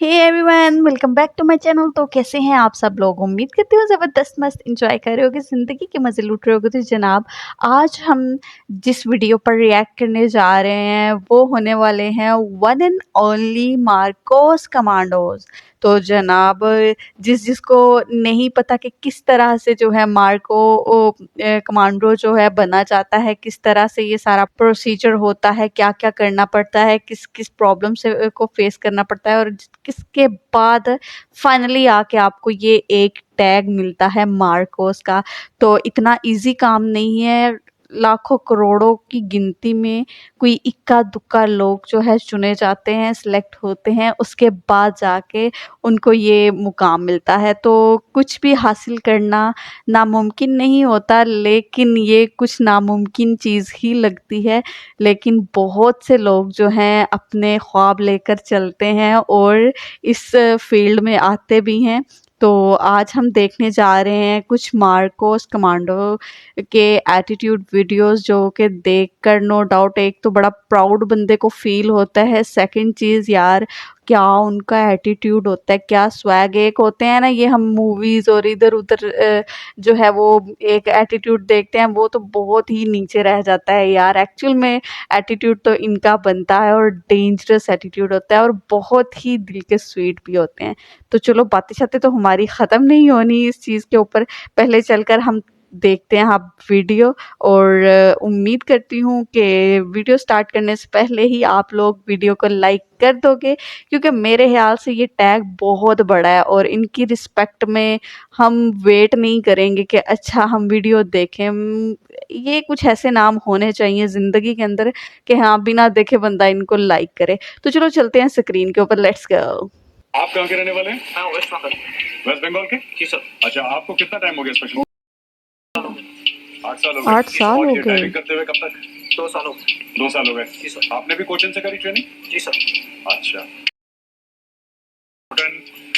Hey everyone, welcome back to my channel. तो कैसे हैं आप सब लोग? उम्मीद करती हूँ ज़बरदस्त मस्त इंजॉय कर रहे होगे, ज़िंदगी के मज़े लूट रहे होगे। तो जनाब, आज हम जिस वीडियो पर रिएक्ट करने जा रहे हैं वो होने वाले हैं one and only Marcos commandos. तो जनाब, जिसको नहीं पता कि किस तरह से जो है मार्को कमांडो जो है बना जाता है, किस तरह से ये सारा प्रोसीजर होता है, क्या क्या करना पड़ता है, किस किस प्रॉब्लम से को फेस करना पड़ता है, और किसके बाद फाइनली आके आपको ये एक टैग मिलता है मार्कोस का। तो इतना इजी काम नहीं है। लाखों करोड़ों की गिनती में कोई इक्का दुक्का लोग जो है चुने जाते हैं, सिलेक्ट होते हैं, उसके बाद जाके उनको ये मुकाम मिलता है। तो कुछ भी हासिल करना नामुमकिन नहीं होता, लेकिन ये कुछ नामुमकिन चीज़ ही लगती है। लेकिन बहुत से लोग जो हैं अपने ख्वाब लेकर चलते हैं और इस फील्ड में आते भी हैं। तो आज हम देखने जा रहे हैं कुछ मार्कोस कमांडो के एटीट्यूड वीडियोस, जो कि देखकर नो डाउट एक तो बड़ा प्राउड बंदे को फील होता है। सेकंड चीज़ यार, क्या उनका एटीट्यूड होता है, क्या स्वैग। एक होते हैं ना, ये हम मूवीज़ और इधर उधर जो है वो एक एटीट्यूड देखते हैं, वो तो बहुत ही नीचे रह जाता है यार। एक्चुअल में एटीट्यूड तो इनका बनता है और डेंजरस एटीट्यूड होता है, और बहुत ही दिल के स्वीट भी होते हैं। तो चलो, बातें शातें तो हमारी ख़त्म नहीं होनी इस चीज़ के ऊपर, पहले चलकर हम देखते हैं आप वीडियो। और उम्मीद करती हूँ कि वीडियो स्टार्ट करने से पहले ही आप लोग वीडियो को लाइक कर दोगे, क्योंकि मेरे ख्याल से ये टैग बहुत बड़ा है और इनकी रिस्पेक्ट में हम वेट नहीं करेंगे कि अच्छा हम वीडियो देखें। ये कुछ ऐसे नाम होने चाहिए ज़िंदगी के अंदर कि हाँ, बिना देखे बंदा इनको लाइक करे। तो चलो चलते हैं स्क्रीन के ऊपर, लेट्स गो। आप कहाँ के रहने वाले हैं? हाँ, वेस्ट बंगाल। वेस्ट बंगाल के? जी सर। अच्छा, आपको कितना टाइम हो गया स्पेशल? 8 साल हो गए। 8 साल और हो ये गए। ड्राइविंग करते हुए कब तक? 2 साल हो गए। 2 साल हो गए। जी सर। आपने भी कोचन से करी ट्रेनिंग? जी सर। अच्छा।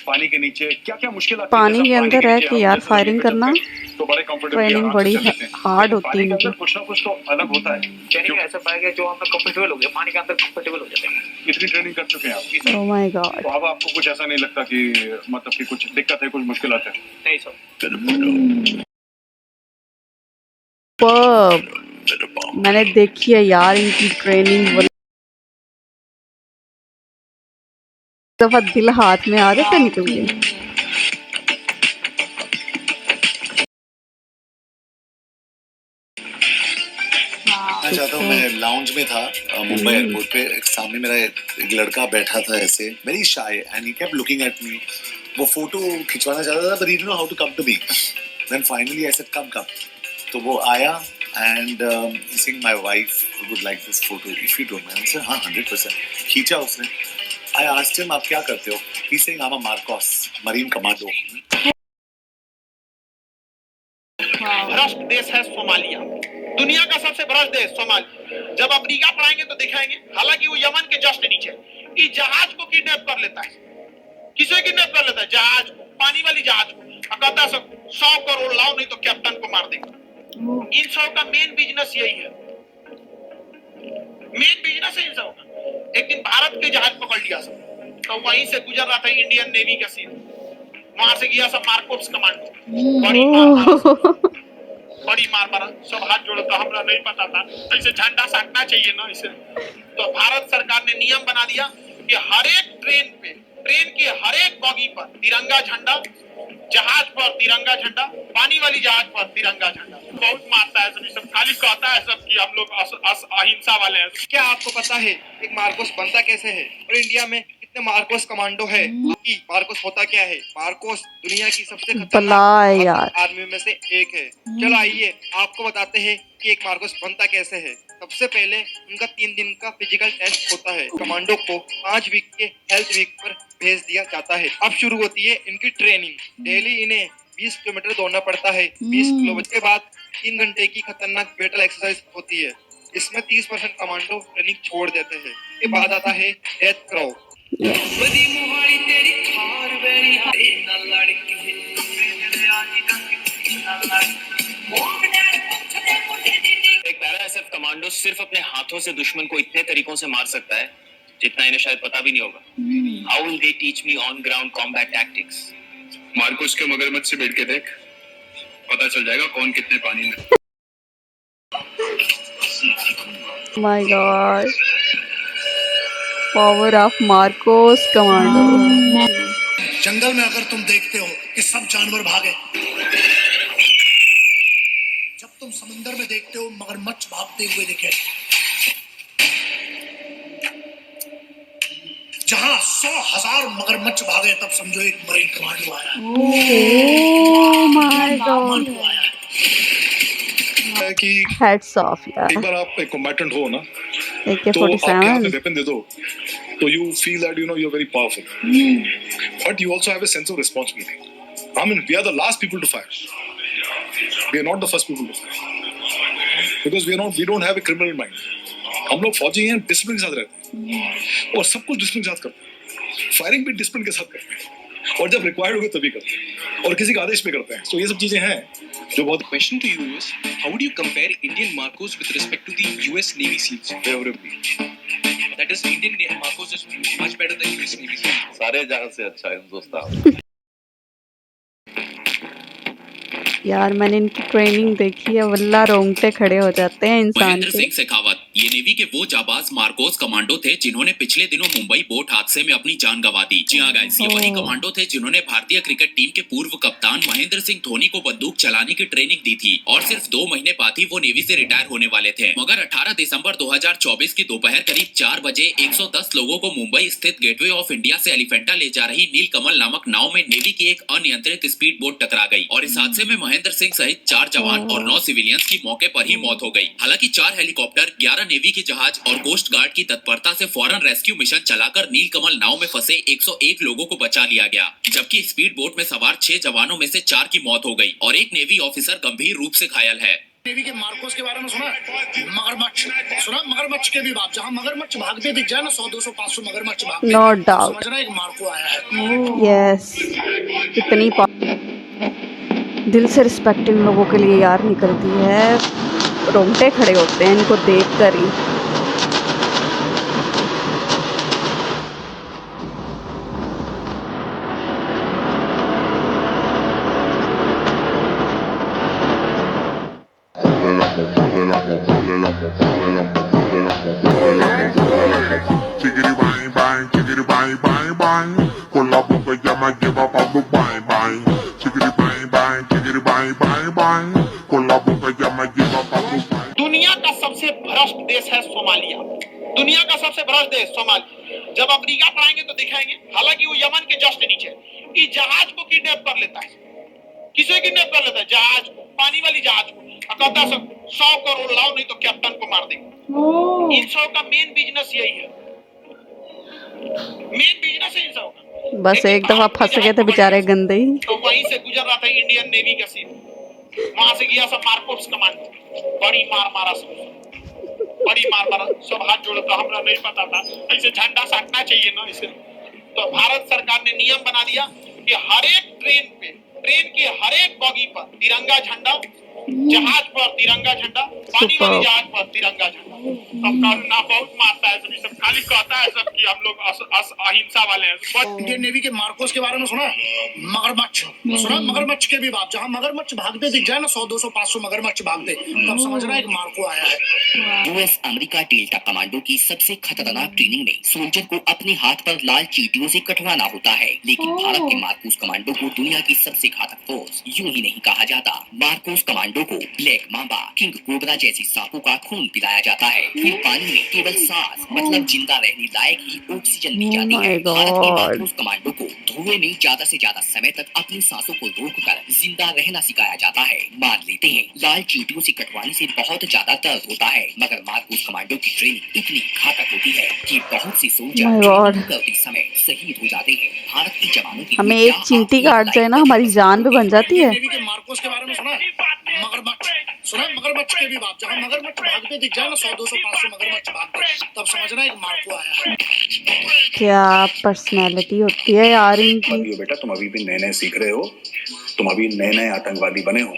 पानी के नीचे क्या क्या मुश्किल आती है? पानी जैसे के अंदर नीचे रह हम के यार जैसे फायरिंग जमीन पे करना, चलते हैं, तो बड़े कंफर्टेबली ट्रेनिंग आराम से बड़ी चल लेते हैं। हार्ड लेकिन होती पानी है के अंदर इनकी। कुछ ना कुछ तो अलग होता है। ट्रेनिंग में ऐसा पाया गया, जो हम लोग कंफर्टेबल हो गए, पानी के अंदर कंफर्टेबल हो जाते हैं। इतनी ट्रेनिंग कर चुके हैं आप? Oh my God. तो अब आपको कुछ ऐसा नहीं लगता कि मतलब कि कुछ दिक्कत है, कुछ मुश्किल है? नहीं सर। मैंने देखी है यार इनकी ट्रेनिंग, दफा दिल हाथ में आ जाता निकल के। मैं चाहता हूँ, मैं लाउंज में था मुंबई एयरपोर्ट पे, सामने मेरा एक लड़का बैठा था ऐसे, very shy, and he kept looking at me. वो फोटो खिंचवाना चाहता था, but he didn't know how to come to me. Then finally I said come come, तो वो आया and he saying my wife would like this photo if you don't mind. I said हाँ, 100%। खींचा उसने। I asked him आप क्या करते हो? He saying I am a Marcos marine commando. भ्रष्ट देश है सोमालिया, दुनिया का सबसे भ्रष्ट देश सोमालिया। जब अफ्रीका पढ़ाएंगे तो दिखाएंगे। हालांकि वो यमन के जस्ट नीचे, इस जहाज को किडनैप कर लेता है। किसे किडनैप कर लेता है? जहाज को, पानी वाली जहाज को। कहता सब 100 करोड़ लाओ, नहीं तो कैप्टन को मार देंगे। इन सब का मेन बिजनेस यही है, मेन बिजनेस है इन सब का। एक दिन भारत के जहाज पकड़ लिया सब, तो वहीं से गुजर रहा था इंडियन नेवी का सीन, वहां से गया सब मार्कोस कमांडो। बड़ी मार मारा, सब हाथ जोड़ो। तो हमरा नहीं पता था, ऐसे झंडा साटना चाहिए ना इसे। तो भारत सरकार ने नियम बना दिया कि हर एक ट्रेन पे, ट्रेन के हर एक बॉगी पर तिरंगा झंडा, जहाज पर तिरंगा झंडा, पानी वाली जहाज पर तिरंगा झंडा। बहुत मारता है सब खाली कहता है सब कि हम लोग अहिंसा वाले हैं। क्या आपको पता है एक मार्कोस बनता कैसे है, और इंडिया में कितने मार्कोस कमांडो है? कि मार्कोस होता क्या है? मार्कोस दुनिया की सबसे बला खतरनाक यार। आर्मी में से एक है। चलो आइए आपको बताते हैं कि एक मार्कोस बनता कैसे है। सबसे पहले उनका 3 दिन का फिजिकल टेस्ट होता है। कमांडो को 5 वीक के हेल्थ वीक पर भेज दिया जाता है। अब शुरू होती है इनकी ट्रेनिंग। डेली इन्हें 20 किलोमीटर दौड़ना पड़ता है। 20 किलोमीटर के बाद 3 घंटे की खतरनाक बैटल एक्सरसाइज होती है। इसमें 30% कमांडो ट्रेनिंग छोड़ देते हैं। के बाद आता है डेथ क्रो। एक पैरा एसएफ कमांडो सिर्फ अपने हाथों से दुश्मन को इतने तरीकों से मार सकता है जितना इन्हें शायद पता भी नहीं होगा। How will they teach me on ground combat tactics? Marcos के मगरमच्छ से बैठ के देख, पता चल जाएगा कौन कितने पानी में। My god, power of Marcos commando. जंगल में अगर तुम देखते हो कि सब जानवर भागे, जब तुम समंदर में देखते हो मगरमच्छ भागते हुए दिखे, जहां 100,000 मगरमच्छ भागे तब समझो एक मरीन कमांडो आया। ओह माय गॉड, कि हेड्स ऑफ यार। एक बार आप एक कॉम्बैटेंट हो ना, तो आपके हाथ AK-47 में वेपन दे दो, तो you feel that you are very powerful, but you also have a sense of responsibility. I mean, we are the last people to fire. We are not the first people to fire because we don't have a criminal mind. हम लोग फौजी हैं, discipline के साथ रहते हैं और सब कुछ डिसिप्लिन के साथ करते हैं। फायरिंग भी डिसिप्लिन के साथ करते हैं और जब रिक्वायर्ड होगा तभी करते हैं और किसी का आदेश पे करते हैं। तो ये सब चीजें हैं जो बहुत। Question to you is, how would you compare Indian Marcos with respect to the US Navy SEALs? Favourably That is, Indian Marcos is much better than US Navy SEALs. सारे जगह से अच्छा है हिंदुस्तान। यार मैंने इनकी ट्रेनिंग देखी है, वल्ला रोंगटे खड़े हो जाते हैं इंसान महेंद्र के। सिंह शेखावत ये नेवी के वो जाबाज मार्कोस कमांडो थे जिन्होंने पिछले दिनों मुंबई बोट हादसे में अपनी जान गंवा दी। जी हाँ गाइस, ये वही कमांडो थे जिन्होंने भारतीय क्रिकेट टीम के पूर्व कप्तान महेंद्र सिंह धोनी को बंदूक चलाने की ट्रेनिंग दी थी और सिर्फ 2 महीने बाद ही वो नेवी से रिटायर होने वाले थे। मगर 18 दिसंबर 2024 की दोपहर करीब 4 बजे 110 लोगों को मुंबई स्थित गेटवे ऑफ इंडिया से एलिफेंटा ले जा रही नीलकमल नामक नाव में नेवी की एक अनियंत्रित स्पीड बोट टकरा गई और इस हादसे में महेंद्र सिंह सहित 4 जवान और 9 सिविलियंस की मौके पर ही मौत हो गई। हालांकि 4 हेलीकॉप्टर, 11 नेवी के जहाज और कोस्ट गार्ड की तत्परता से फौरन रेस्क्यू मिशन चलाकर नीलकमल नाव में फंसे 101 लोगों को बचा लिया गया, जबकि स्पीड बोट में सवार 6 जवानों में से 4 की मौत हो गई और एक नेवी ऑफिसर गंभीर रूप से घायल है। नेवी के मार्कोस के बारे में सुना? मगरमच्छ सुना? मगरमच्छ के भी बाप, जहाँ मगरमच्छ भागते दिख जाए ना, 100, 200, 500 मगरमच्छ भागते, नो डाउट, समझना एक मार्को आया है। यस, इतनी दिल से रिस्पेक्ट इन लोगों के लिए यार निकलती है, रोंगटे खड़े होते हैं इनको देख कर ही। Chickity bang bang, chickity bang bang bang. Con la boca ya me lleva pa' bang bang. Chickity bang bang, chickity bang bang bang. Con la boca ya me lleva pa' bang. दुनिया का सबसे भ्रष्ट देश है Somalia. दुनिया का सबसे भ्रष्ट देश सोमालिया। जब अफ्रीका पढ़ाएंगे तो दिखाएंगे। हालांकि वो यमन के जस्ट नीचे, इस जहाज को किडनैप कर लेता है। किसे किडनैप कर लेता है? जहाज को, पानी वाली जहाज को। कहता है 100 करोड़ लाओ, नहीं तो कैप्टन को मार देंगे। इन सब का मेन बिजनेस यही है, मेन बिजनेस है इन सब का। बस एक दफा फंस गए थे बेचारे गंदे ही। तो वहीं से गुजर रहा था इंडियन नेवी का सीन, वहां से गया सब मार्कोस कमांडो, बड़ी मार मारा सब हाथ जोड़े। तो हमरा नहीं पता था ऐसे झंडा साटना चाहिए ना इसे। तो भारत सरकार ने नियम बना दिया कि हर एक ट्रेन के हर एक बॉगी पर तिरंगा झंडा, जहाज पर तिरंगा झंडा, पानी वाली जहाज पर तिरंगा झंडा। सबका ना बहुत मारता है सब खाली कहता है सब कि हम लोग अहिंसा वाले हैं। इंडियन नेवी के मार्कोस के बारे में सुना? मगरमच्छ सुना? मगरमच्छ के भी बाप, जहाँ मगरमच्छ भागते दिख जाए ना, 100, 200, 500 मगरमच्छ भागते, तब समझना एक मार्को आया है। यूएस अमेरिका डेल्टा कमांडो की सबसे खतरनाक ट्रेनिंग में सोल्जर को अपने हाथ पर लाल चींटियों से कटवाना होता है, लेकिन भारत के मार्कोस कमांडो को दुनिया की सबसे घातक फोर्स यूं ही नहीं कहा जाता। मार्कोस कमांडो को ब्लैक मांबा, किंग कोबरा जैसी सांपों का खून पिलाया जाता है। फिर पानी में केवल सांस मतलब जिंदा रहने लायक ही ऑक्सीजन दी जाती है। भारत के मार्कोस कमांडो को धुएं में ज्यादा से ज्यादा समय तक अपनी सांसों को रोककर जिंदा रहना सिखाया जाता है। मान लेते हैं लाल चींटियों से कटवाने से बहुत ज्यादा दर्द होता है, मगर मार्कोस कमांडो की ट्रेनिंग इतनी घातक होती है कि बहुत से सोल्जर ट्रेनिंग करते समय शहीद हो जाते हैं। भारत के जवानों की हमें एक चींटी काट जाए ना, हमारी जान भी बन जाती है। नेवी के मार्कोस के बारे में सुना? मगरमच्छ सुना? मगरमच्छ के भी बाप, जहाँ मगरमच्छ भागते दिख जाए ना, 100, 200, 500 मगरमच्छ भागते, तब समझना एक मार्को आया है। क्या पर्सनैलिटी होती है यार इनकी। बेटा तुम अभी भी नए नए सीख रहे हो, तुम अभी नए नए आतंकवादी बने हो,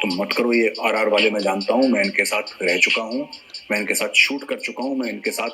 तुम मत करो ये RR वाले। मैं जानता हूँ, मैं इनके साथ रह चुका हूँ, मैं इनके साथ शूट कर चुका हूँ, मैं इनके साथ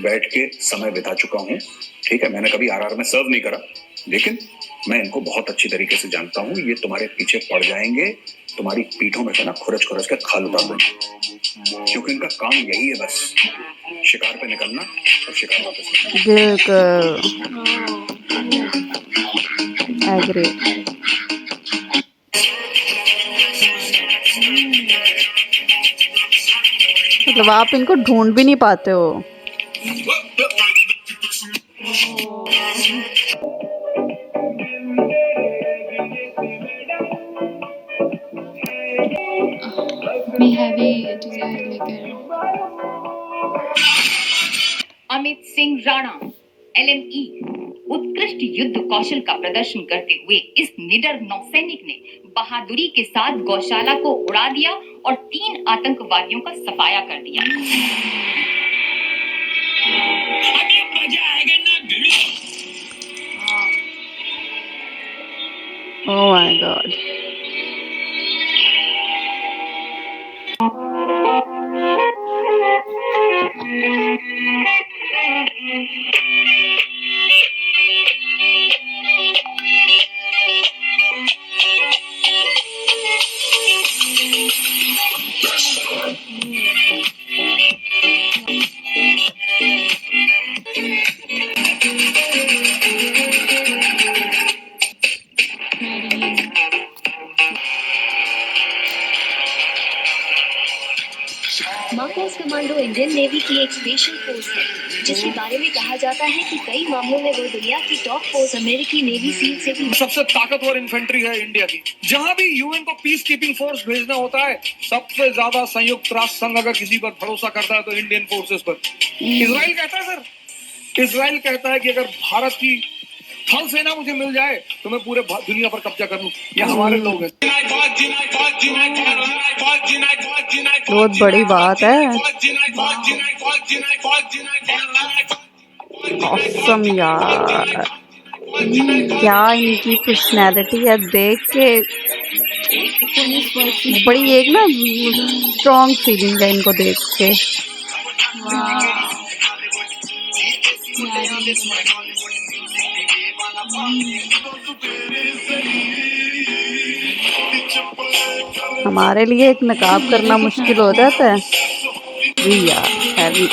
बैठ के समय बिता चुका हूँ। ठीक है, मैंने कभी आरआर में सर्व नहीं करा, लेकिन मैं इनको बहुत अच्छी तरीके से जानता हूँ। ये तुम्हारे पीछे पड़ जाएंगे, तुम्हारी पीठों में से ना खुरच खुरच के खाल उतार देंगे, क्योंकि इनका काम यही है, बस शिकार पे निकलना और शिकार वापस एग्री। मतलब आप इनको ढूंढ भी नहीं पाते हो। अमित सिंह राणा LME उत्कृष्ट युद्ध कौशल का प्रदर्शन करते हुए इस निडर नौसैनिक ने बहादुरी के साथ गौशाला को उड़ा दिया और 3 आतंकवादियों का सफाया कर दिया। Oh my God. Marcos commando Indian navy की एक स्पेशल फोर्स है, जिसके बारे में कहा जाता है कि कई मामलों में वो दुनिया की टॉप फोर्स अमेरिकी नेवी सील से भी सबसे ताकतवर इन्फेंट्री है इंडिया की। जहां भी यूएन को पीस कीपिंग फोर्स भेजना होता है, सबसे ज्यादा संयुक्त राष्ट्र संघ अगर किसी पर भरोसा करता है तो इंडियन फोर्सेस पर। इजराइल कहता है सर, इजराइल कहता है कि अगर भारत की थल सेना मुझे मिल जाए तो मैं पूरे दुनिया पर कब्जा कर लूं। ये हमारे लोग हैं। बहुत बड़ी बात है। ऑसम यार, क्या इनकी पर्सनैलिटी है, देख के बड़ी एक ना स्ट्रॉन्ग फीलिंग है इनको देख के। हमारे लिए एक नकाब करना मुश्किल हो जाता है यार, हैवी।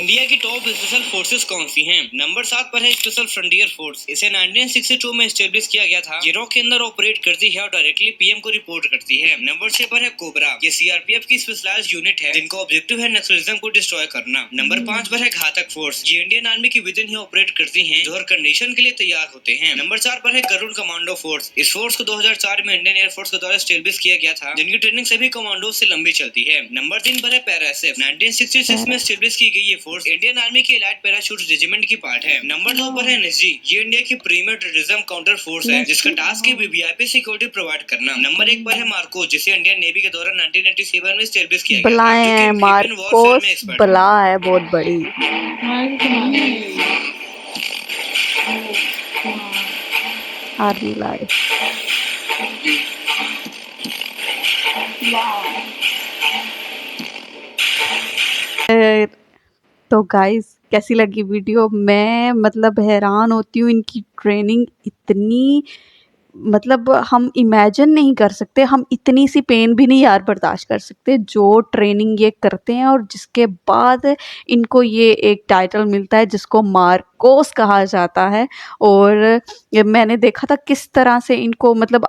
इंडिया की टॉप स्पेशल फोर्सेस कौन सी हैं? नंबर 7 पर है स्पेशल फ्रंटियर फोर्स। इसे 1962 में एस्टेब्लिश किया गया था। गिरोह के अंदर ऑपरेट करती है और डायरेक्टली पीएम को रिपोर्ट करती है। नंबर 6 पर है कोबरा। ये सीआरपीएफ की स्पेशलाइज्ड यूनिट है, जिनका ऑब्जेक्टिव है नक्सलिज्म को डिस्ट्रॉय करना। नंबर 5 पर है घातक फोर्स। ये इंडियन आर्मी की विद इन ही ऑपरेट करती है, जो हर कंडीशन के लिए तैयार होते हैं। नंबर 4 पर है गरुड़ कमांडो फोर्स। इस फोर्स को 2004 में इंडियन एयरफोर्स के द्वारा एस्टेब्लिश किया गया था, जिनकी ट्रेनिंग सभी कमांडो से लंबी चलती है। नंबर 3 पर है पैराएसएफ। 1966 में एस्टेब्लिश की गई ये फोर्स इंडियन आर्मी की एलाइट पैराशूट रेजिमेंट की पार्ट है। नंबर 2 पर है एनएसजी। ये इंडिया की प्रीमियर टेररिज्म काउंटर फोर्स है, जिसका टास्क है वीवीआईपी सिक्योरिटी प्रोवाइड करना। नंबर 1 पर है मार्कोस, जिसे इंडियन नेवी के द्वारा 1997 में एस्टेब्लिश किया गया था, जो कि मार्कोस बला है बहुत बड़ी। Army life. तो गाइस, कैसी लगी वीडियो? मैं मतलब हैरान होती हूँ, इनकी ट्रेनिंग इतनी, मतलब हम इमेजिन नहीं कर सकते, हम इतनी सी पेन भी नहीं यार बर्दाश्त कर सकते जो ट्रेनिंग ये करते हैं, और जिसके बाद इनको ये एक टाइटल मिलता है जिसको मार्कोस कहा जाता है। और मैंने देखा था किस तरह से इनको मतलब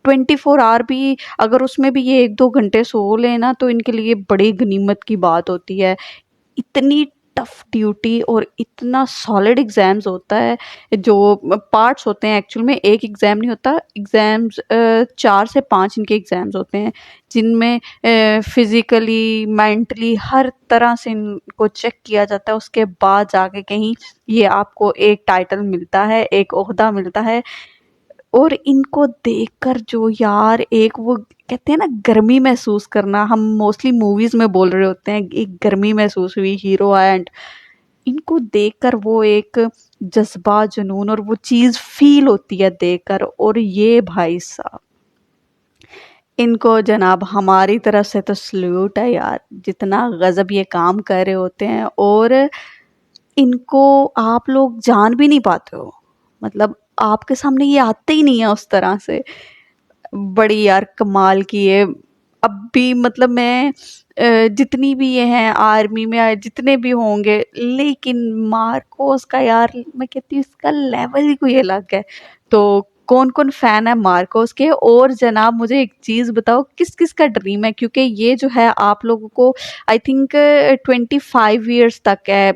24 आवर भी अगर उसमें भी ये 1-2 घंटे सो लेना तो इनके लिए बड़ी गनीमत की बात होती है। इतनी टफ ड्यूटी और इतना सॉलिड एग्ज़ाम्स होता है, जो पार्ट्स होते हैं एक्चुअल में, एक एग्ज़ाम नहीं होता, एग्ज़ाम्स 4 से 5 इनके एग्ज़ाम्स होते हैं, जिनमें फिज़िकली मेंटली हर तरह से इनको चेक किया जाता है। उसके बाद जाके कहीं ये आपको एक टाइटल मिलता है, एक ओहदा मिलता है। और इनको देखकर जो यार एक वो कहते हैं ना गर्मी महसूस करना, हम मोस्टली मूवीज़ में बोल रहे होते हैं, एक गर्मी महसूस हुई, हीरो आया, एंड इनको देखकर वो एक जज्बा, जुनून और वो चीज़ फील होती है देखकर। और ये भाई साहब इनको जनाब हमारी तरफ से तो सल्यूट है यार, जितना गजब ये काम कर रहे होते हैं। और इनको आप लोग जान भी नहीं पाते हो, मतलब आपके सामने ये आते ही नहीं है उस तरह से। बड़ी यार कमाल की है। अब भी मतलब मैं जितनी भी ये हैं आर्मी में जितने भी होंगे, लेकिन मार्कोस का यार मैं कहती हूँ इसका लेवल ही कोई अलग है। तो कौन कौन फैन है मार्कोस के? और जनाब मुझे एक चीज़ बताओ, किस किस का ड्रीम है? क्योंकि ये जो है आप लोगों को आई थिंक 25 ईयर्स तक है,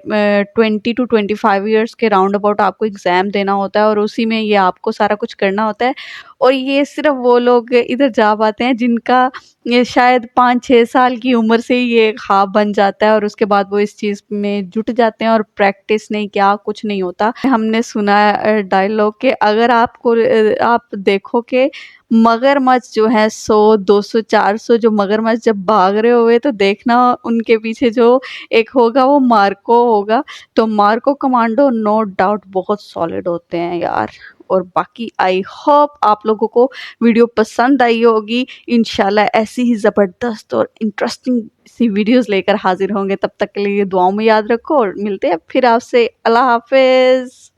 20 to 25 ईयर्स के राउंड अबाउट आपको एग्ज़ाम देना होता है और उसी में ये आपको सारा कुछ करना होता है। और ये सिर्फ वो लोग इधर जा पाते हैं जिनका ये शायद 5-6 साल की उम्र से ही ये ख्वाब बन जाता है और उसके बाद वो इस चीज़ में जुट जाते हैं और प्रैक्टिस नहीं क्या कुछ नहीं होता। हमने सुना है डायलॉग के अगर आपको आप देखो कि मगरमच्छ जो है 100, 200, 400 जो मगरमच्छ जब भाग रहे हुए तो देखना उनके पीछे जो एक होगा वो मार्को होगा। तो मार्को कमांडो नो डाउट बहुत सॉलिड होते हैं यार। और बाकी आई होप आप लोगों को वीडियो पसंद आई होगी। इंशाल्लाह ऐसी ही ज़बरदस्त और इंटरेस्टिंग सी वीडियोस लेकर हाजिर होंगे। तब तक के लिए दुआओं में याद रखो और मिलते हैं फिर आपसे। अल्लाह हाफिज़।